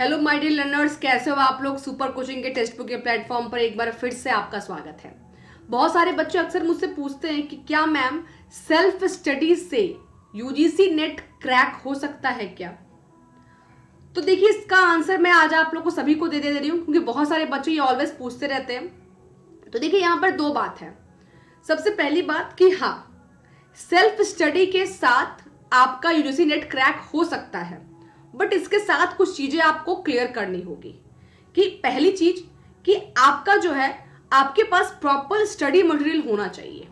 Hello my dear learners, कैसे हो आप लोग। सुपर कोचिंग के टेक्स्ट बुक के प्लेटफॉर्म पर एक बार फिर से आपका स्वागत है। बहुत सारे बच्चे अक्सर मुझसे पूछते हैं कि क्या मैम सेल्फ स्टडी से यूजीसी नेट क्रैक हो सकता है क्या। तो देखिए, इसका आंसर मैं आज आप लोग को सभी को दे रही हूँ, क्योंकि बहुत सारे बच्चे ये ऑलवेज पूछते रहते हैं। तो देखिए, यहाँ पर दो बात है। सबसे पहली बात कि हाँ, सेल्फ स्टडी के साथ आपका यूजीसी नेट क्रैक हो सकता है, बट इसके साथ कुछ चीजें आपको क्लियर करनी होगी। कि पहली चीज कि आपका जो है, आपके पास प्रॉपर स्टडी मटेरियल होना चाहिए,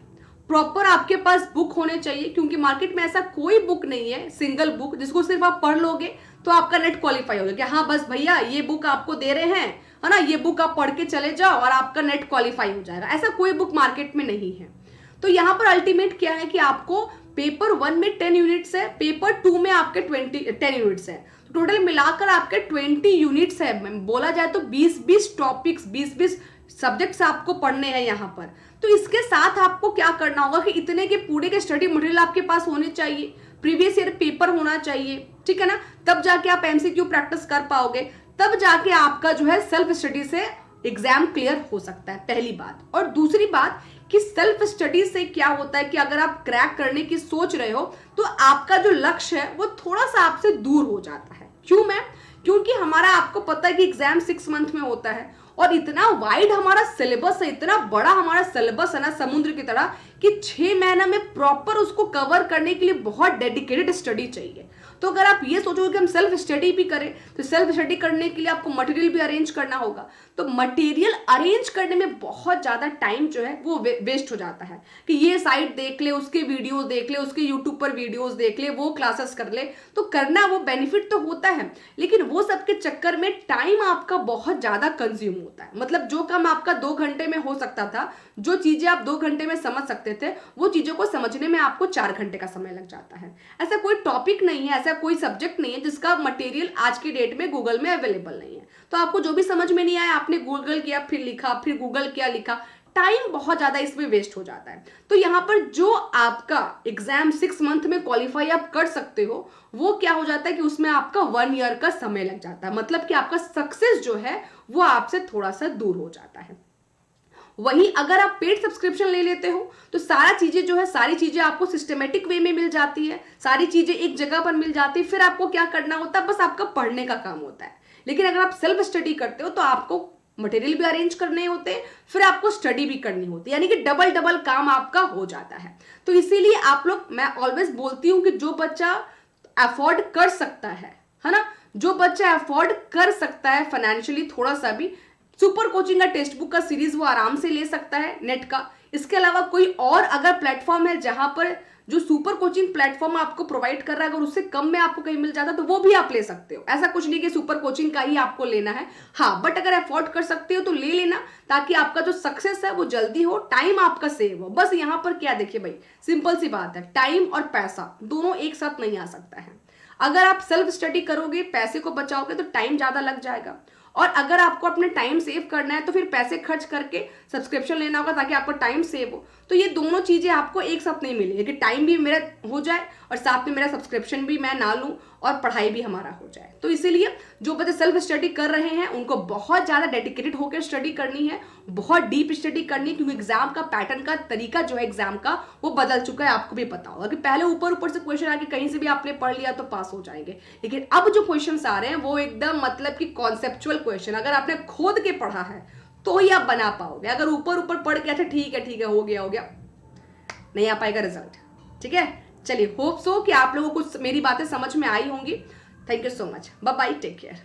प्रॉपर आपके पास बुक होने चाहिए, क्योंकि मार्केट में ऐसा कोई बुक नहीं है सिंगल बुक जिसको सिर्फ आप पढ़ लोगे तो आपका नेट क्वालिफाई होगा कि हाँ बस भैया ये बुक आपको दे रहे हैं, है ना, ये बुक आप पढ़ के चले जाओ और आपका नेट क्वालिफाई हो जाएगा। ऐसा कोई बुक मार्केट में नहीं है। तो यहाँ पर अल्टीमेट क्या है कि आपको पेपर 1 में 10 यूनिट्स है, पेपर 2 में आपके 10 यूनिट्स है, तो टोटल मिलाकर आपके 20 यूनिट्स है। बोला जाए तो 20-20 टॉपिक्स, 20-20 सब्जेक्ट्स आपको पढ़ने हैं यहाँ पर। तो इसके साथ आपको क्या करना होगा कि इतने के पूरे के स्टडी मटेरियल आपके पास होने चाहिए, प्रीवियस ईयर पेपर होना चाहिए, ठीक है ना, तब जाके आप एमसीक्यू प्रैक्टिस कर पाओगे, तब जाके आपका जो है सेल्फ स्टडी से एग्जाम क्लियर हो सकता है, पहली बात। और दूसरी बात कि सेल्फ स्टडी से क्या होता है कि अगर आप क्रैक करने की सोच रहे हो तो आपका जो लक्ष्य है वो थोड़ा सा आपसे दूर हो जाता है। क्यों मैम? क्योंकि हमारा, आपको पता है कि एग्जाम 6 मंथ में होता है और इतना वाइड हमारा सिलेबस है, इतना बड़ा हमारा सिलेबस है ना समुद्र की तरह, कि 6 महीना में प्रॉपर उसको कवर करने के लिए बहुत डेडिकेटेड स्टडी चाहिए। तो अगर आप ये सोचोगे कि हम सेल्फ स्टडी भी करें, तो सेल्फ स्टडी करने के लिए आपको मटेरियल भी अरेंज करना होगा। तो मटेरियल अरेंज करने में बहुत ज्यादा टाइम जो है वो वेस्ट हो जाता है कि ये साइट देख ले, उसके वीडियोस देख ले, उसके यूट्यूब पर वीडियोस देख ले, वो क्लासेस कर ले। तो करना वो बेनिफिट तो होता है, लेकिन वो सबके चक्कर में टाइम आपका बहुत ज्यादा कंज्यूम होता है। मतलब जो काम आपका 2 घंटे में हो सकता था, जो चीजें आप 2 घंटे में समझ सकते थे, वो चीजों को समझने में आपको 4 घंटे का समय लग जाता है। ऐसा कोई टॉपिक नहीं है, ऐसा कोई सब्जेक्ट नहीं है जिसका मटेरियल आज की डेट में गूगल में अवेलेबल नहीं है। तो आपको जो भी समझ में नहीं आया, आपने गूगल किया, फिर लिखा, फिर गूगल किया, लिखा, टाइम बहुत ज्यादा इसमें वेस्ट हो जाता है। तो यहाँ पर जो आपका एग्जाम 6 मंथ में क्वालिफाई आप कर सकते हो, वो क्या हो जाता है कि उसमें आपका 1 ईयर का समय लग जाता है। मतलब कि आपका सक्सेस जो है वो आपसे थोड़ा सा दूर हो जाता है। वहीं अगर आप पेड सब्सक्रिप्शन ले लेते हो तो सारा चीजें जो है, सारी चीजें आपको सिस्टमेटिक वे में मिल जाती है, सारी चीजें एक जगह पर मिल जाती है। फिर आपको क्या करना होता है, बस आपका पढ़ने का काम होता है। लेकिन अगर आप सेल्फ स्टडी करते हो तो आपको मटेरियल भी अरेंज करने होते हैं, फिर आपको स्टडी भी करनी होती है, यानी कि डबल डबल काम आपका हो जाता है। तो इसीलिए आप लोग, मैं ऑलवेज बोलती हूं कि जो बच्चा अफोर्ड कर सकता है ना, जो बच्चा अफोर्ड कर सकता है फाइनेंशियली थोड़ा सा भी, सुपर कोचिंग का टेक्स्ट बुक का सीरीज वो आराम से ले सकता है नेट का। इसके अलावा कोई और अगर प्लेटफॉर्म है जहां पर जो सुपर कोचिंग प्लेटफॉर्म आपको प्रोवाइड कर रहा है, अगर उससे कम में आपको कहीं मिल जाता है तो वो भी आप ले सकते हो। ऐसा कुछ नहीं कि सुपर कोचिंग का ही आपको लेना है, हाँ, बट अगर अफोर्ड कर सकते हो तो ले लेना, ताकि आपका जो सक्सेस है वो जल्दी हो, टाइम आपका सेव हो। बस यहाँ पर क्या, देखिए भाई, सिंपल सी बात है, टाइम और पैसा दोनों एक साथ नहीं आ सकता है। अगर आप सेल्फ स्टडी करोगे, पैसे को बचाओगे, तो टाइम ज्यादा लग जाएगा, और अगर आपको अपने टाइम सेव करना है तो फिर पैसे खर्च करके सब्सक्रिप्शन लेना होगा ताकि आपका टाइम सेव हो। तो ये दोनों चीजें आपको एक साथ नहीं मिलेगी कि टाइम भी मेरा हो जाए और साथ में मेरा सब्सक्रिप्शन भी मैं ना लूं और पढ़ाई भी हमारा हो जाए। तो इसीलिए जो बच्चे सेल्फ स्टडी कर रहे हैं उनको बहुत ज्यादा डेडिकेटेड होकर स्टडी करनी है, बहुत डीप स्टडी करनी है, क्योंकि एग्जाम का पैटर्न का तरीका जो है एग्जाम का वो बदल चुका है। आपको भी पता होगा कि पहले ऊपर ऊपर से क्वेश्चन आके कहीं से भी आपने पढ़ लिया तो पास हो जाएंगे, लेकिन अब जो क्वेश्चन आ रहे हैं वो एकदम मतलब कि कॉन्सेप्चुअल क्वेश्चन, अगर आपने खोद के पढ़ा है तो ही आप बना पाओगे। अगर ऊपर ऊपर पढ़ के अच्छा ठीक है हो गया, नहीं आ पाएगा रिजल्ट। ठीक है, चलिए, होप सो कि आप लोगों को मेरी बातें समझ में आई होंगी। Thank you so much, bye bye, take care.